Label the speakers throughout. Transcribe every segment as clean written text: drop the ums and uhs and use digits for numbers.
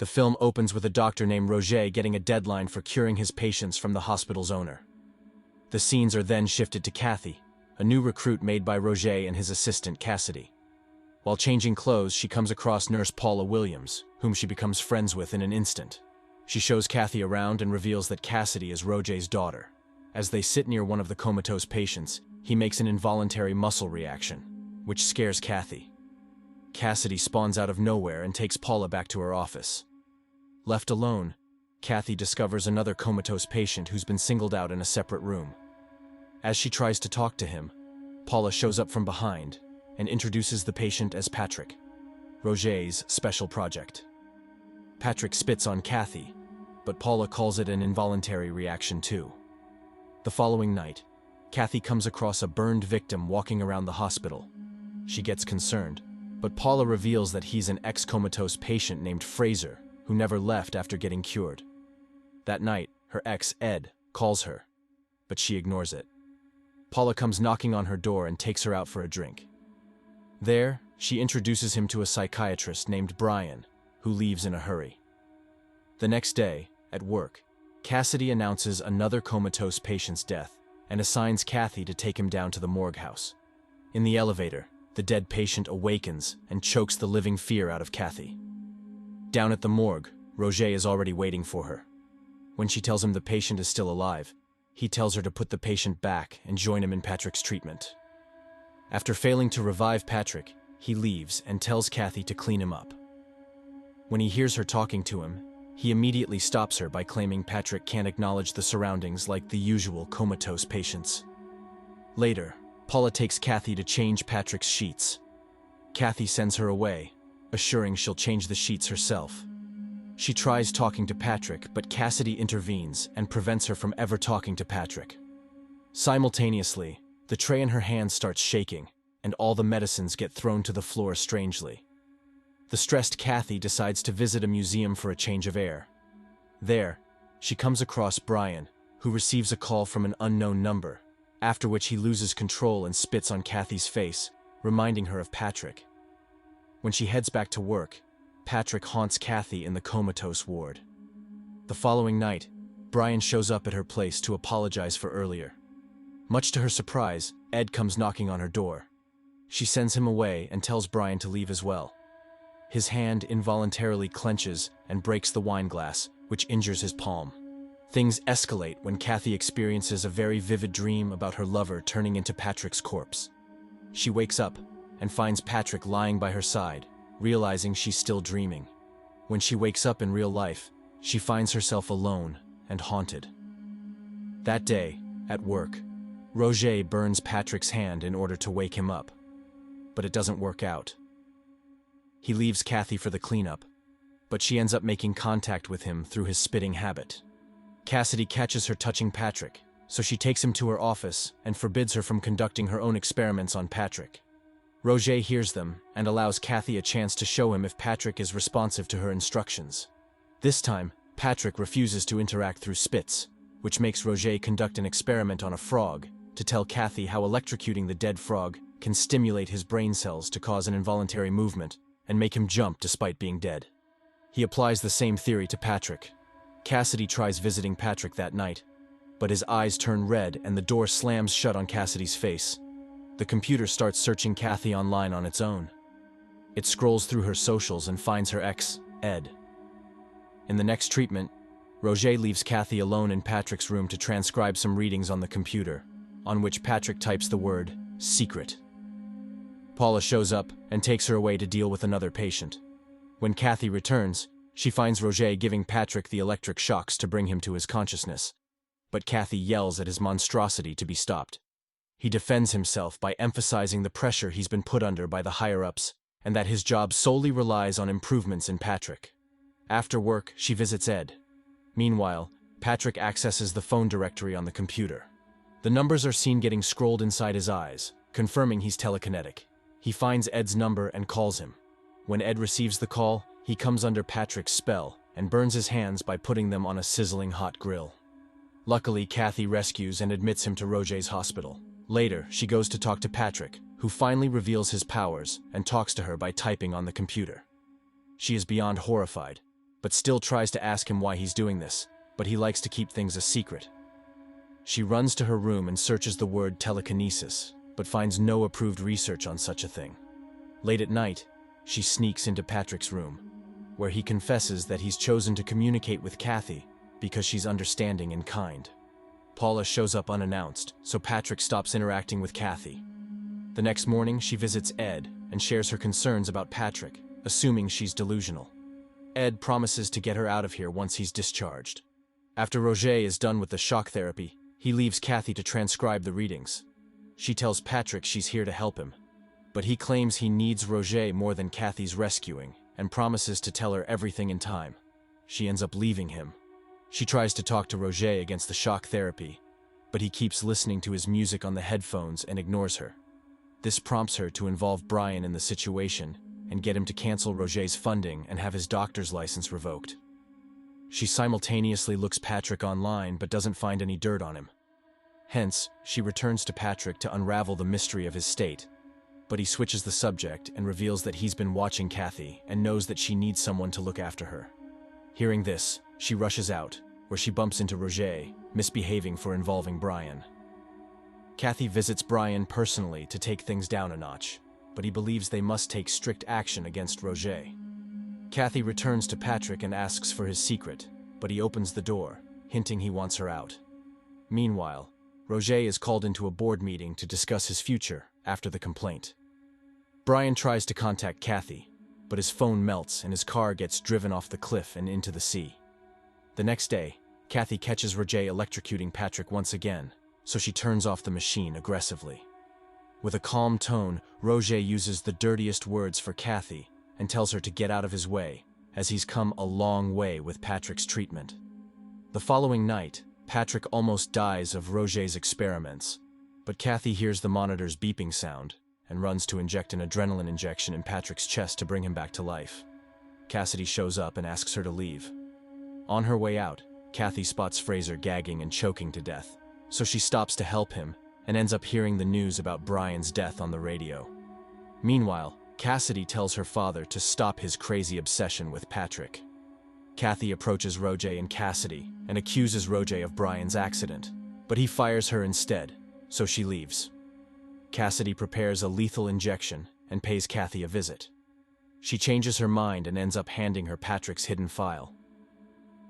Speaker 1: The film opens with a doctor named Roger getting a deadline for curing his patients from the hospital's owner. The scenes are then shifted to Kathy, a new recruit made by Roger and his assistant Cassidy. While changing clothes, she comes across nurse Paula Williams, whom she becomes friends with in an instant. She shows Kathy around and reveals that Cassidy is Roger's daughter. As they sit near one of the comatose patients, he makes an involuntary muscle reaction, which scares Kathy. Cassidy spawns out of nowhere and takes Paula back to her office. Left alone, Kathy discovers another comatose patient who's been singled out in a separate room. As she tries to talk to him, Paula shows up from behind and introduces the patient as Patrick, Roger's special project. Patrick spits on Kathy, but Paula calls it an involuntary reaction too. The following night, Kathy comes across a burned victim walking around the hospital. She gets concerned, but Paula reveals that he's an ex-comatose patient named Fraser, who never left after getting cured. That night, her ex, Ed, calls her, but she ignores it. Paula comes knocking on her door and takes her out for a drink. There, she introduces him to a psychiatrist named Brian, who leaves in a hurry. The next day, at work, Cassidy announces another comatose patient's death and assigns Kathy to take him down to the morgue house. In the elevator, the dead patient awakens and chokes the living fear out of Kathy. Down at the morgue, Roger is already waiting for her. When she tells him the patient is still alive, he tells her to put the patient back and join him in Patrick's treatment. After failing to revive Patrick, he leaves and tells Kathy to clean him up. When he hears her talking to him, he immediately stops her by claiming Patrick can't acknowledge the surroundings like the usual comatose patients. Later, Paula takes Kathy to change Patrick's sheets. Kathy sends her away, assuring she'll change the sheets herself. She tries talking to Patrick, but Cassidy intervenes and prevents her from ever talking to Patrick. Simultaneously, the tray in her hand starts shaking, and all the medicines get thrown to the floor strangely. The stressed Kathy decides to visit a museum for a change of air. There, she comes across Brian, who receives a call from an unknown number, after which he loses control and spits on Kathy's face, reminding her of Patrick. When she heads back to work, Patrick haunts Kathy in the comatose ward. The following night, Brian shows up at her place to apologize for earlier. Much to her surprise, Ed comes knocking on her door. She sends him away and tells Brian to leave as well. His hand involuntarily clenches and breaks the wine glass, which injures his palm. Things escalate when Kathy experiences a very vivid dream about her lover turning into Patrick's corpse. She wakes up and finds Patrick lying by her side, realizing she's still dreaming. When she wakes up in real life, she finds herself alone and haunted. That day, at work, Roger burns Patrick's hand in order to wake him up, but it doesn't work out. He leaves Kathy for the cleanup, but she ends up making contact with him through his spitting habit. Cassidy catches her touching Patrick, so she takes him to her office and forbids her from conducting her own experiments on Patrick. Roger hears them and allows Kathy a chance to show him if Patrick is responsive to her instructions. This time, Patrick refuses to interact through spits, which makes Roger conduct an experiment on a frog to tell Kathy how electrocuting the dead frog can stimulate his brain cells to cause an involuntary movement and make him jump despite being dead. He applies the same theory to Patrick. Cassidy tries visiting Patrick that night, but his eyes turn red and the door slams shut on Cassidy's face. The computer starts searching Kathy online on its own. It scrolls through her socials and finds her ex, Ed. In the next treatment, Roger leaves Kathy alone in Patrick's room to transcribe some readings on the computer, on which Patrick types the word, secret. Paula shows up and takes her away to deal with another patient. When Kathy returns, she finds Roger giving Patrick the electric shocks to bring him to his consciousness, but Kathy yells at his monstrosity to be stopped. He defends himself by emphasizing the pressure he's been put under by the higher-ups and that his job solely relies on improvements in Patrick. After work, she visits Ed. Meanwhile, Patrick accesses the phone directory on the computer. The numbers are seen getting scrolled inside his eyes, confirming he's telekinetic. He finds Ed's number and calls him. When Ed receives the call, he comes under Patrick's spell and burns his hands by putting them on a sizzling hot grill. Luckily, Kathy rescues and admits him to Roger's hospital. Later, she goes to talk to Patrick, who finally reveals his powers and talks to her by typing on the computer. She is beyond horrified, but still tries to ask him why he's doing this, but he likes to keep things a secret. She runs to her room and searches the word telekinesis, but finds no approved research on such a thing. Late at night, she sneaks into Patrick's room, where he confesses that he's chosen to communicate with Kathy because she's understanding and kind. Paula shows up unannounced, so Patrick stops interacting with Kathy. The next morning, she visits Ed and shares her concerns about Patrick, assuming she's delusional. Ed promises to get her out of here once he's discharged. After Roger is done with the shock therapy, he leaves Kathy to transcribe the readings. She tells Patrick she's here to help him, but he claims he needs Roger more than Kathy's rescuing and promises to tell her everything in time. She ends up leaving him. She tries to talk to Roger against the shock therapy, but he keeps listening to his music on the headphones and ignores her. This prompts her to involve Brian in the situation and get him to cancel Roger's funding and have his doctor's license revoked. She simultaneously looks Patrick online but doesn't find any dirt on him. Hence, she returns to Patrick to unravel the mystery of his state, but he switches the subject and reveals that he's been watching Kathy and knows that she needs someone to look after her. Hearing this, she rushes out, where she bumps into Roger, misbehaving for involving Brian. Kathy visits Brian personally to take things down a notch, but he believes they must take strict action against Roger. Kathy returns to Patrick and asks for his secret, but he opens the door, hinting he wants her out. Meanwhile, Roger is called into a board meeting to discuss his future after the complaint. Brian tries to contact Kathy, but his phone melts and his car gets driven off the cliff and into the sea. The next day, Kathy catches Roger electrocuting Patrick once again, so she turns off the machine aggressively. With a calm tone, Roger uses the dirtiest words for Kathy and tells her to get out of his way, as he's come a long way with Patrick's treatment. The following night, Patrick almost dies of Roger's experiments, but Kathy hears the monitor's beeping sound and runs to inject an adrenaline injection in Patrick's chest to bring him back to life. Cassidy shows up and asks her to leave. On her way out, Kathy spots Fraser gagging and choking to death, so she stops to help him and ends up hearing the news about Brian's death on the radio. Meanwhile, Cassidy tells her father to stop his crazy obsession with Patrick. Kathy approaches Roger and Cassidy and accuses Roger of Brian's accident, but he fires her instead, so she leaves. Cassidy prepares a lethal injection and pays Kathy a visit. She changes her mind and ends up handing her Patrick's hidden file.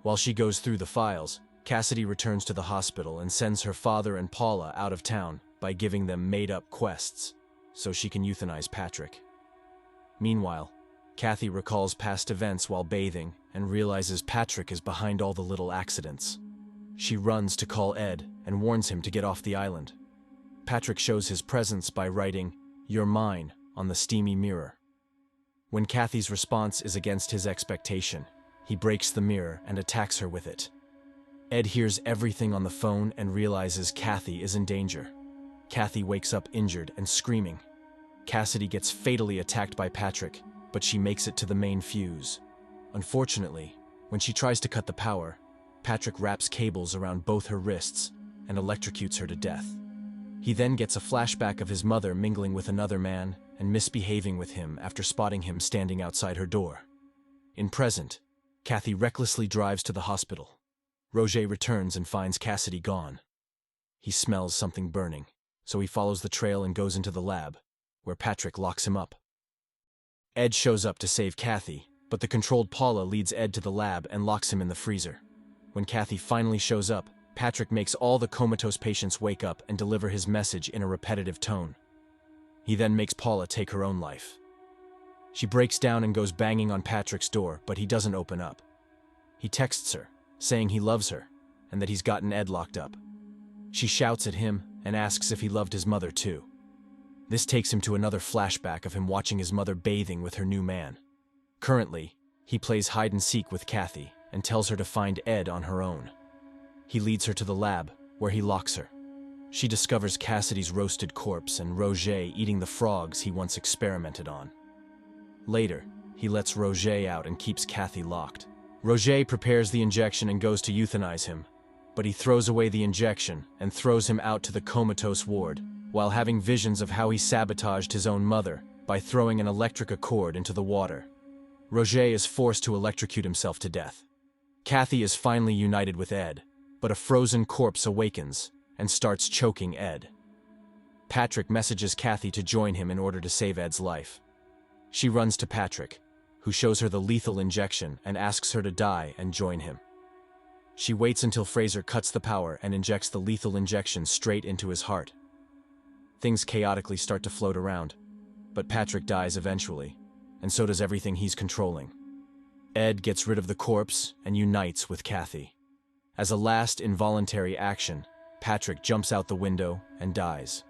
Speaker 1: While she goes through the files, Cassidy returns to the hospital and sends her father and Paula out of town by giving them made-up quests, so she can euthanize Patrick. Meanwhile, Kathy recalls past events while bathing and realizes Patrick is behind all the little accidents. She runs to call Ed and warns him to get off the island. Patrick shows his presence by writing, "You're mine," on the steamy mirror. When Kathy's response is against his expectation, he breaks the mirror and attacks her with it. Ed hears everything on the phone and realizes Kathy is in danger. Kathy wakes up injured and screaming. Cassidy gets fatally attacked by Patrick, but she makes it to the main fuse. Unfortunately, when she tries to cut the power, Patrick wraps cables around both her wrists and electrocutes her to death. He then gets a flashback of his mother mingling with another man and misbehaving with him after spotting him standing outside her door. In present, Kathy recklessly drives to the hospital. Roger returns and finds Cassidy gone. He smells something burning, so he follows the trail and goes into the lab, where Patrick locks him up. Ed shows up to save Kathy, but the controlled Paula leads Ed to the lab and locks him in the freezer. When Kathy finally shows up, Patrick makes all the comatose patients wake up and deliver his message in a repetitive tone. He then makes Paula take her own life. She breaks down and goes banging on Patrick's door, but he doesn't open up. He texts her, saying he loves her, and that he's gotten Ed locked up. She shouts at him and asks if he loved his mother too. This takes him to another flashback of him watching his mother bathing with her new man. Currently, he plays hide-and-seek with Kathy and tells her to find Ed on her own. He leads her to the lab, where he locks her. She discovers Cassidy's roasted corpse and Roger eating the frogs he once experimented on. Later, he lets Roger out and keeps Kathy locked. Roger prepares the injection and goes to euthanize him, but he throws away the injection and throws him out to the comatose ward, while having visions of how he sabotaged his own mother by throwing an electric accord into the water. Roger is forced to electrocute himself to death. Kathy is finally united with Ed, but a frozen corpse awakens and starts choking Ed. Patrick messages Kathy to join him in order to save Ed's life. She runs to Patrick, who shows her the lethal injection and asks her to die and join him. She waits until Fraser cuts the power and injects the lethal injection straight into his heart. Things chaotically start to float around, but Patrick dies eventually, and so does everything he's controlling. Ed gets rid of the corpse and unites with Kathy. As a last involuntary action, Patrick jumps out the window and dies.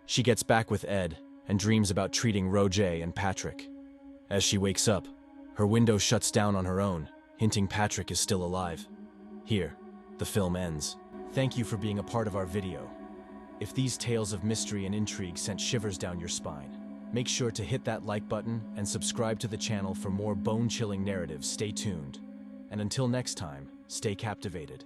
Speaker 1: She gets back with Ed and dreams about treating Roger and Patrick. As she wakes up, her window shuts down on her own, hinting Patrick is still alive. Here, the film ends. Thank you for being a part of our video. If these tales of mystery and intrigue sent shivers down your spine, make sure to hit that like button and subscribe to the channel for more bone-chilling narratives. Stay tuned. And until next time, stay captivated.